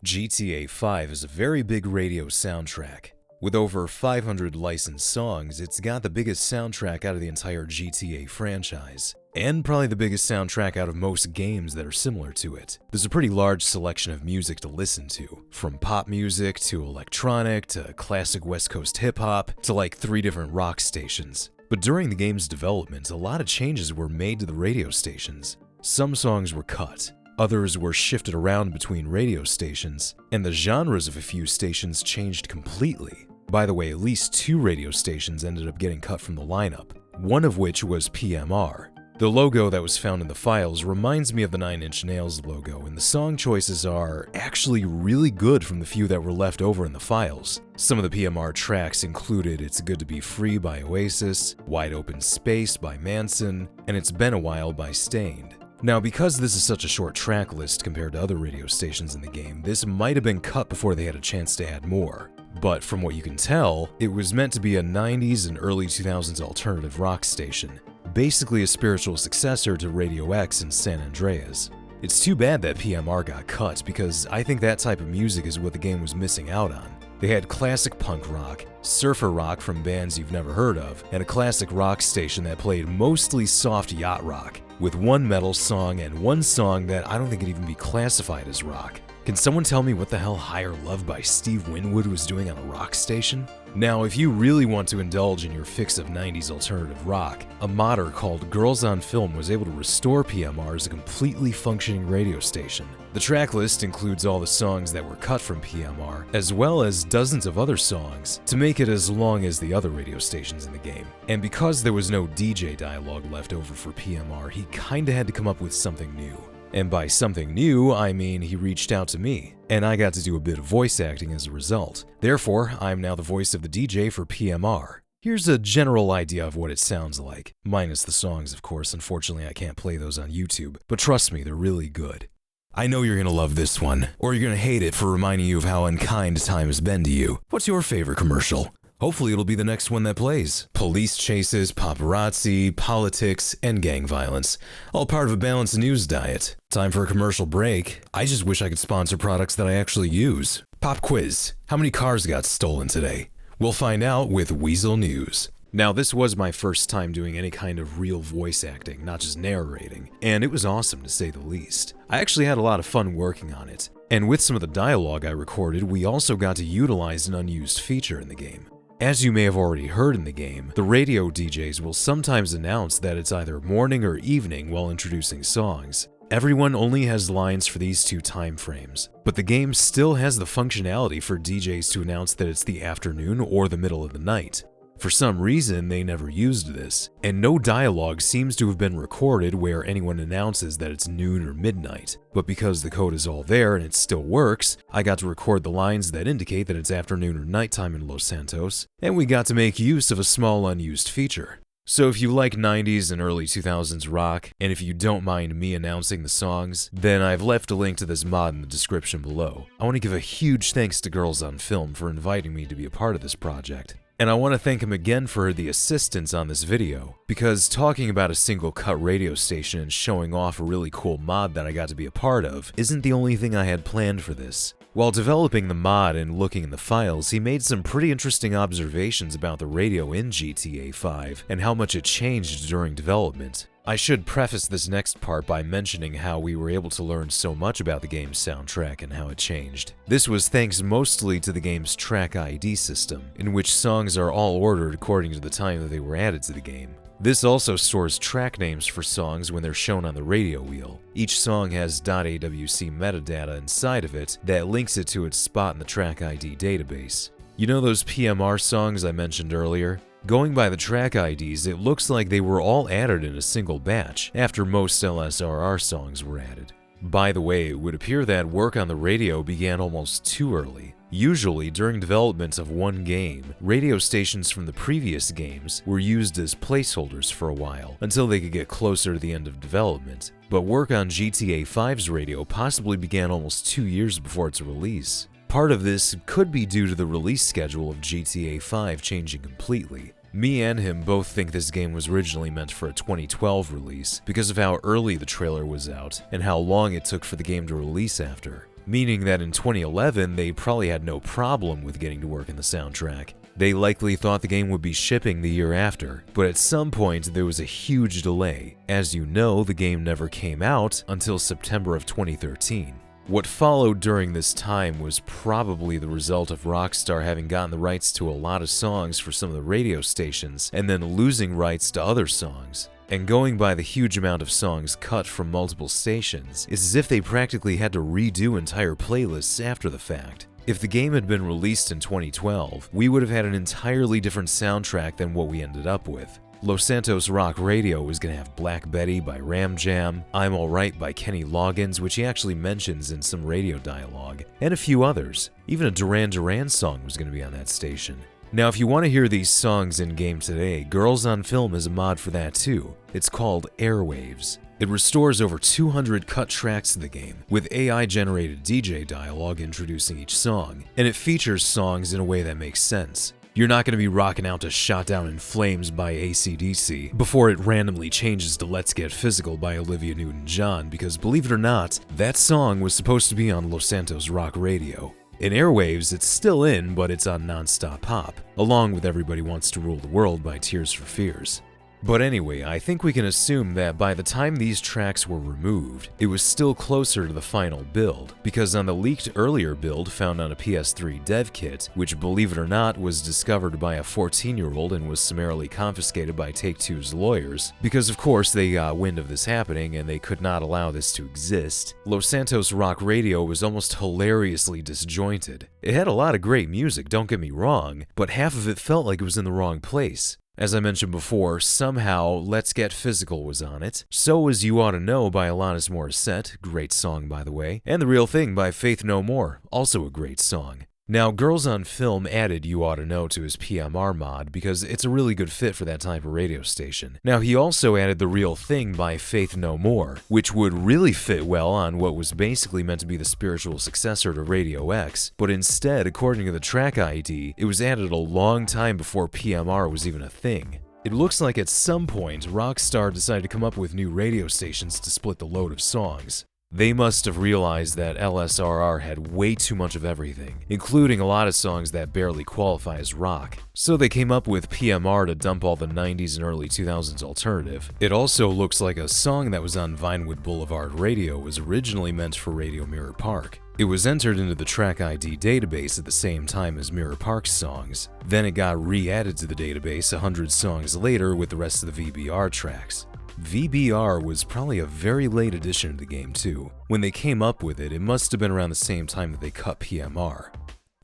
GTA 5 is a very big radio soundtrack. With over 500 licensed songs, it's got the biggest soundtrack out of the entire GTA franchise, and probably the biggest soundtrack out of most games that are similar to it. There's a pretty large selection of music to listen to, from pop music to electronic to classic West Coast hip-hop to like 3 different rock stations. But during the game's development, a lot of changes were made to the radio stations. Some songs were cut. Others were shifted around between radio stations, and the genres of a few stations changed completely. By the way, at least 2 radio stations ended up getting cut from the lineup, one of which was PMR. The logo that was found in the files reminds me of the Nine Inch Nails logo, and the song choices are actually really good from the few that were left over in the files. Some of the PMR tracks included It's Good to Be Free by Oasis, Wide Open Space by Manson, and It's Been a While by Stained. Now, because this is such a short track list compared to other radio stations in the game, this might have been cut before they had a chance to add more. But from what you can tell, it was meant to be a 90s and early 2000s alternative rock station, basically a spiritual successor to Radio X and San Andreas. It's too bad that PMR got cut, because I think that type of music is what the game was missing out on. They had classic punk rock, surfer rock from bands you've never heard of, and a classic rock station that played mostly soft yacht rock, with one metal song and one song that I don't think could even be classified as rock. Can someone tell me what the hell Higher Love by Steve Winwood was doing on a rock station? Now, if you really want to indulge in your fix of 90s alternative rock, a modder called Girls on Film was able to restore PMR as a completely functioning radio station. The track list includes all the songs that were cut from PMR, as well as dozens of other songs, to make it as long as the other radio stations in the game. And because there was no DJ dialogue left over for PMR, he kinda had to come up with something new. And by something new, I mean he reached out to me, and I got to do a bit of voice acting as a result. Therefore, I'm now the voice of the DJ for PMR. Here's a general idea of what it sounds like, minus the songs, of course. Unfortunately, I can't play those on YouTube, but trust me, they're really good. I know you're gonna love this one, or you're gonna hate it for reminding you of how unkind time has been to you. What's your favorite commercial? Hopefully it'll be the next one that plays. Police chases, paparazzi, politics, and gang violence. All part of a balanced news diet. Time for a commercial break. I just wish I could sponsor products that I actually use. Pop quiz. How many cars got stolen today? We'll find out with Weasel News. Now, this was my first time doing any kind of real voice acting, not just narrating, and it was awesome to say the least. I actually had a lot of fun working on it. And with some of the dialogue I recorded, we also got to utilize an unused feature in the game. As you may have already heard in the game, the radio DJs will sometimes announce that it's either morning or evening while introducing songs. Everyone only has lines for these 2 time frames, but the game still has the functionality for DJs to announce that it's the afternoon or the middle of the night. For some reason, they never used this, and no dialogue seems to have been recorded where anyone announces that it's noon or midnight. But because the code is all there and it still works, I got to record the lines that indicate that it's afternoon or nighttime in Los Santos, and we got to make use of a small unused feature. So if you like 90s and early 2000s rock, and if you don't mind me announcing the songs, then I've left a link to this mod in the description below. I want to give a huge thanks to Girls on Film for inviting me to be a part of this project. And I want to thank him again for the assistance on this video, because talking about a single cut radio station and showing off a really cool mod that I got to be a part of isn't the only thing I had planned for this. While developing the mod and looking in the files, he made some pretty interesting observations about the radio in GTA 5 and how much it changed during development. I should preface this next part by mentioning how we were able to learn so much about the game's soundtrack and how it changed. This was thanks mostly to the game's TrackID system, in which songs are all ordered according to the time that they were added to the game. This also stores track names for songs when they're shown on the radio wheel. Each song has .awc metadata inside of it that links it to its spot in the TrackID database. You know those PMR songs I mentioned earlier? Going by the track IDs, it looks like they were all added in a single batch, after most LSRR songs were added. By the way, it would appear that work on the radio began almost too early. Usually, during development of one game, radio stations from the previous games were used as placeholders for a while, until they could get closer to the end of development. But work on GTA 5's radio possibly began almost 2 years before its release. Part of this could be due to the release schedule of GTA 5 changing completely. Me and him both think this game was originally meant for a 2012 release because of how early the trailer was out and how long it took for the game to release after. meaning that in 2011 they probably had no problem with getting to work in the soundtrack. They likely thought the game would be shipping the year after, but at some point there was a huge delay. As you know, the game never came out until September of 2013. What followed during this time was probably the result of Rockstar having gotten the rights to a lot of songs for some of the radio stations and then losing rights to other songs. And going by the huge amount of songs cut from multiple stations, it's as if they practically had to redo entire playlists after the fact. If the game had been released in 2012, we would have had an entirely different soundtrack than what we ended up with. Los Santos Rock Radio was going to have Black Betty by Ram Jam, I'm Alright by Kenny Loggins, which he actually mentions in some radio dialogue, and a few others. Even a Duran Duran song was going to be on that station. Now, if you want to hear these songs in-game today, Girls on Film is a mod for that too. It's called Airwaves. It restores over 200 cut tracks to the game, with AI-generated DJ dialogue introducing each song, and it features songs in a way that makes sense. You're not going to be rocking out to Shot Down in Flames by AC/DC before it randomly changes to Let's Get Physical by Olivia Newton-John, because believe it or not, that song was supposed to be on Los Santos Rock Radio. In Airwaves, it's still in, but it's on non-stop pop, along with Everybody Wants to Rule the World by Tears for Fears. But anyway, I think we can assume that by the time these tracks were removed, it was still closer to the final build, because on the leaked earlier build found on a PS3 dev kit, which believe it or not was discovered by a 14-year-old and was summarily confiscated by Take-Two's lawyers, because of course they got wind of this happening and they could not allow this to exist, Los Santos Rock Radio was almost hilariously disjointed. It had a lot of great music, don't get me wrong, but half of it felt like it was in the wrong place. As I mentioned before, somehow Let's Get Physical was on it, so was You Oughta Know by Alanis Morissette, great song by the way, and The Real Thing by Faith No More, also a great song. Now, Girls on Film added You Oughta Know to his PMR mod because it's a really good fit for that type of radio station. Now, he also added The Real Thing by Faith No More, which would really fit well on what was basically meant to be the spiritual successor to Radio X, but instead, according to the TrackID, it was added a long time before PMR was even a thing. It looks like at some point, Rockstar decided to come up with new radio stations to split the load of songs. They must have realized that LSRR had way too much of everything, including a lot of songs that barely qualify as rock. So they came up with PMR to dump all the 90s and early 2000s alternative. It also looks like a song that was on Vinewood Boulevard Radio was originally meant for Radio Mirror Park. It was entered into the TrackID database at the same time as Mirror Park's songs. Then it got re-added to the database 100 songs later with the rest of the VBR tracks. VBR was probably a very late addition to the game too. When they came up with it, it must have been around the same time that they cut PMR.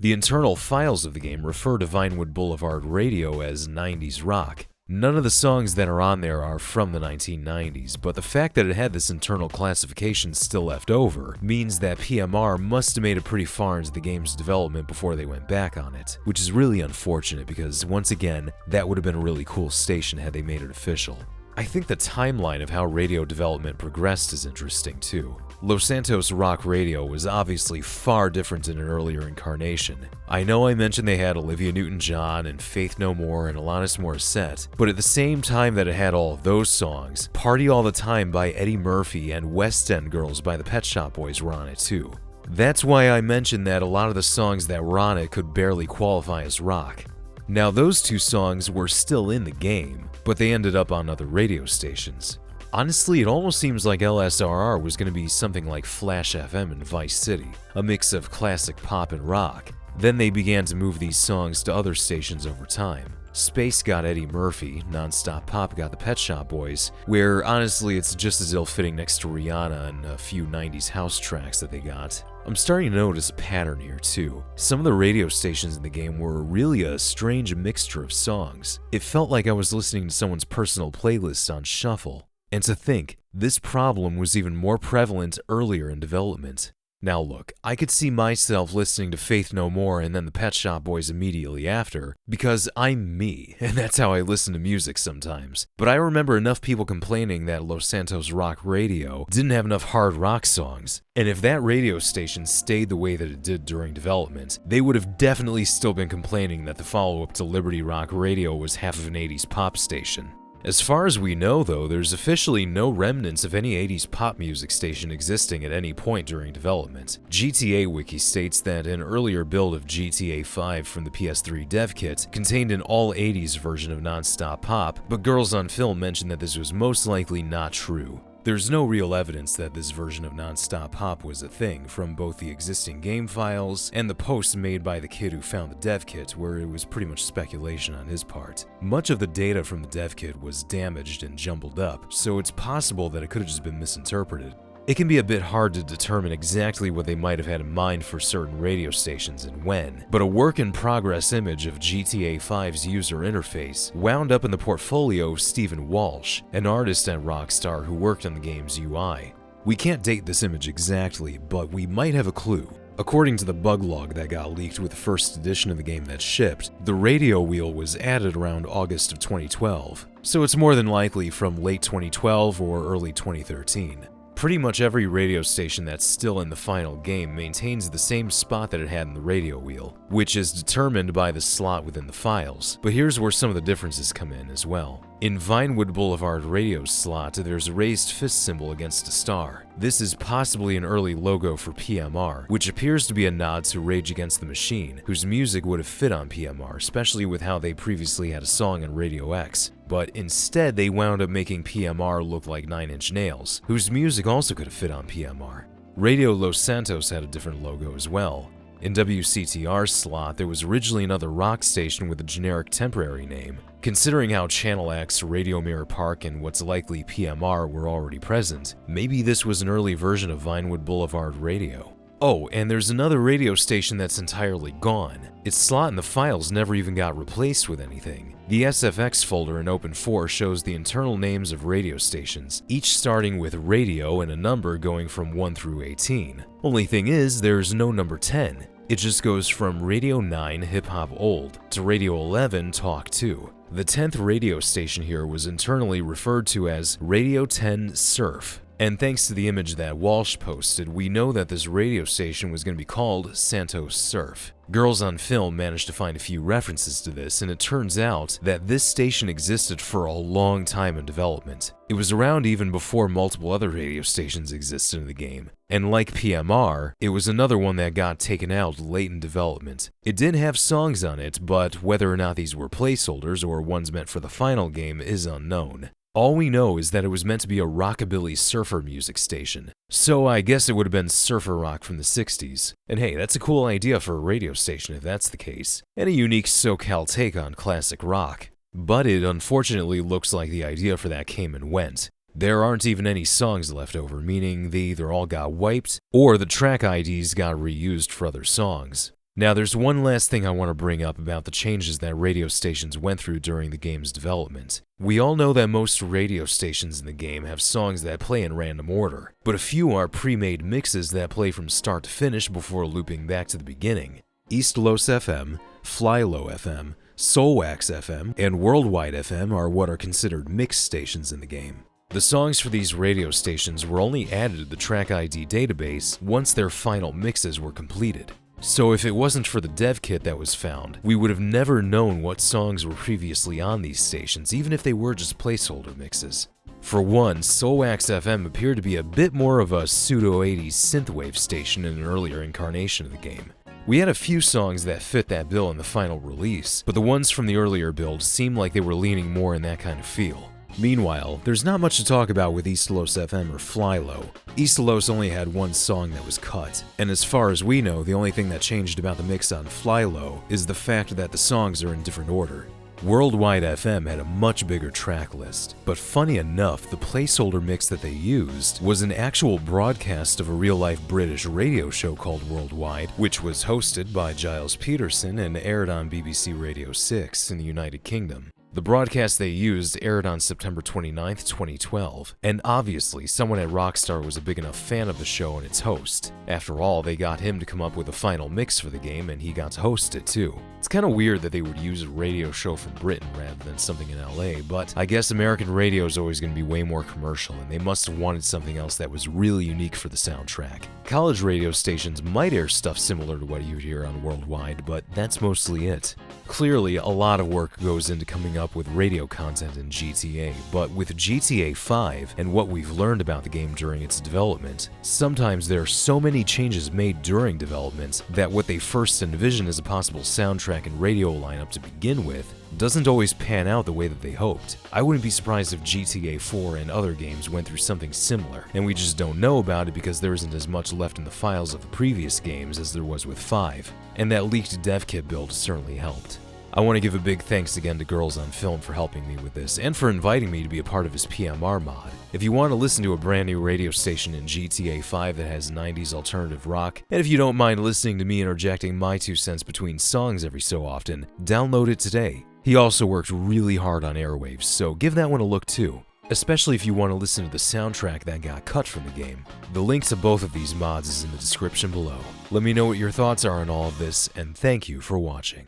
The internal files of the game refer to Vinewood Boulevard Radio as 90s rock. None of the songs that are on there are from the 1990s, but the fact that it had this internal classification still left over means that PMR must have made it pretty far into the game's development before they went back on it, which is really unfortunate because, once again, that would have been a really cool station had they made it official. I think the timeline of how radio development progressed is interesting too. Los Santos Rock Radio was obviously far different in an earlier incarnation. I know I mentioned they had Olivia Newton-John and Faith No More and Alanis Morissette, but at the same time that it had all of those songs, Party All the Time by Eddie Murphy and West End Girls by the Pet Shop Boys were on it too. That's why I mentioned that a lot of the songs that were on it could barely qualify as rock. Now, those two songs were still in the game, but they ended up on other radio stations. Honestly, it almost seems like LSRR was going to be something like Flash FM and Vice City, a mix of classic pop and rock. Then they began to move these songs to other stations over time. Space got Eddie Murphy, Nonstop Pop got the Pet Shop Boys, where honestly it's just as ill-fitting next to Rihanna and a few 90s house tracks that they got. I'm starting to notice a pattern here too. Some of the radio stations in the game were really a strange mixture of songs. It felt like I was listening to someone's personal playlist on shuffle. And to think, this problem was even more prevalent earlier in development. Now look, I could see myself listening to Faith No More and then the Pet Shop Boys immediately after, because I'm me, and that's how I listen to music sometimes. But I remember enough people complaining that Los Santos Rock Radio didn't have enough hard rock songs, and if that radio station stayed the way that it did during development, they would have definitely still been complaining that the follow-up to Liberty Rock Radio was half of an 80s pop station. As far as we know though, there's officially no remnants of any 80s pop music station existing at any point during development. GTA Wiki states that an earlier build of GTA 5 from the PS3 dev kit contained an all-80s version of Non-Stop Pop, but Girls on Film mentioned that this was most likely not true. There's no real evidence that this version of Non-Stop Pop was a thing from both the existing game files and the posts made by the kid who found the dev kit, where it was pretty much speculation on his part. Much of the data from the dev kit was damaged and jumbled up, so it's possible that it could have just been misinterpreted. It can be a bit hard to determine exactly what they might have had in mind for certain radio stations and when, but a work-in-progress image of GTA 5's user interface wound up in the portfolio of Stephen Walsh, an artist at Rockstar who worked on the game's UI. We can't date this image exactly, but we might have a clue. According to the bug log that got leaked with the first edition of the game that shipped, the radio wheel was added around August of 2012, so it's more than likely from late 2012 or early 2013. Pretty much every radio station that's still in the final game maintains the same spot that it had in the radio wheel, which is determined by the slot within the files. But here's where some of the differences come in as well. In Vinewood Boulevard radio's slot, there's a raised fist symbol against a star. This is possibly an early logo for PMR, which appears to be a nod to Rage Against the Machine, whose music would have fit on PMR, especially with how they previously had a song on Radio X. But instead, they wound up making PMR look like Nine Inch Nails, whose music also could have fit on PMR. Radio Los Santos had a different logo as well. In WCTR's slot, there was originally another rock station with a generic temporary name. Considering how Channel X, Radio Mirror Park, and what's likely PMR were already present, maybe this was an early version of Vinewood Boulevard Radio. Oh, and there's another radio station that's entirely gone. Its slot in the files never even got replaced with anything. The SFX folder in Open4 shows the internal names of radio stations, each starting with radio and a number going from 1 through 18. Only thing is, there's no number 10. It just goes from Radio 9 Hip Hop Old to Radio 11 Talk 2. The 10th radio station here was internally referred to as Radio 10 Surf. And thanks to the image that Walsh posted, we know that this radio station was going to be called Santos Surf. Girls on Film managed to find a few references to this, and it turns out that this station existed for a long time in development. It was around even before multiple other radio stations existed in the game. And like PMR, it was another one that got taken out late in development. It did have songs on it, but whether or not these were placeholders or ones meant for the final game is unknown. All we know is that it was meant to be a rockabilly surfer music station, so I guess it would have been surfer rock from the 60s. And hey, that's a cool idea for a radio station if that's the case, and a unique SoCal take on classic rock. But it unfortunately looks like the idea for that came and went. There aren't even any songs left over, meaning they either all got wiped, or the track IDs got reused for other songs. Now, there's one last thing I want to bring up about the changes that radio stations went through during the game's development. We all know that most radio stations in the game have songs that play in random order, but a few are pre-made mixes that play from start to finish before looping back to the beginning. East Los FM, Fly Low FM, Soulwax FM, and Worldwide FM are what are considered mix stations in the game. The songs for these radio stations were only added to the TrackID database once their final mixes were completed. So if it wasn't for the dev kit that was found, we would have never known what songs were previously on these stations, even if they were just placeholder mixes. For one, Soulwax FM appeared to be a bit more of a pseudo-80s synthwave station in an earlier incarnation of the game. We had a few songs that fit that bill in the final release, but the ones from the earlier build seemed like they were leaning more in that kind of feel. Meanwhile, there's not much to talk about with East Los FM or Fly Low. East Los only had one song that was cut, and as far as we know, the only thing that changed about the mix on Fly Low is the fact that the songs are in different order. Worldwide FM had a much bigger track list, but funny enough, the placeholder mix that they used was an actual broadcast of a real-life British radio show called Worldwide, which was hosted by Giles Peterson and aired on BBC Radio 6 in the United Kingdom. The broadcast they used aired on September 29, 2012, and obviously someone at Rockstar was a big enough fan of the show and its host. After all, they got him to come up with a final mix for the game and he got to host it too. It's kind of weird that they would use a radio show from Britain rather than something in LA, but I guess American radio is always going to be way more commercial and they must have wanted something else that was really unique for the soundtrack. College radio stations might air stuff similar to what you hear on Worldwide, but that's mostly it. Clearly, a lot of work goes into coming up up with radio content in GTA, but with GTA 5 and what we've learned about the game during its development, sometimes there are so many changes made during development that what they first envisioned as a possible soundtrack and radio lineup to begin with doesn't always pan out the way that they hoped. I wouldn't be surprised if GTA 4 and other games went through something similar, and we just don't know about it because there isn't as much left in the files of the previous games as there was with 5, and that leaked dev kit build certainly helped. I want to give a big thanks again to Girls on Film for helping me with this, and for inviting me to be a part of his PMR mod. If you want to listen to a brand new radio station in GTA 5 that has 90s alternative rock, and if you don't mind listening to me interjecting my 2 cents between songs every so often, download it today. He also worked really hard on Airwaves, so give that one a look too, especially if you want to listen to the soundtrack that got cut from the game. The link to both of these mods is in the description below. Let me know what your thoughts are on all of this, and thank you for watching.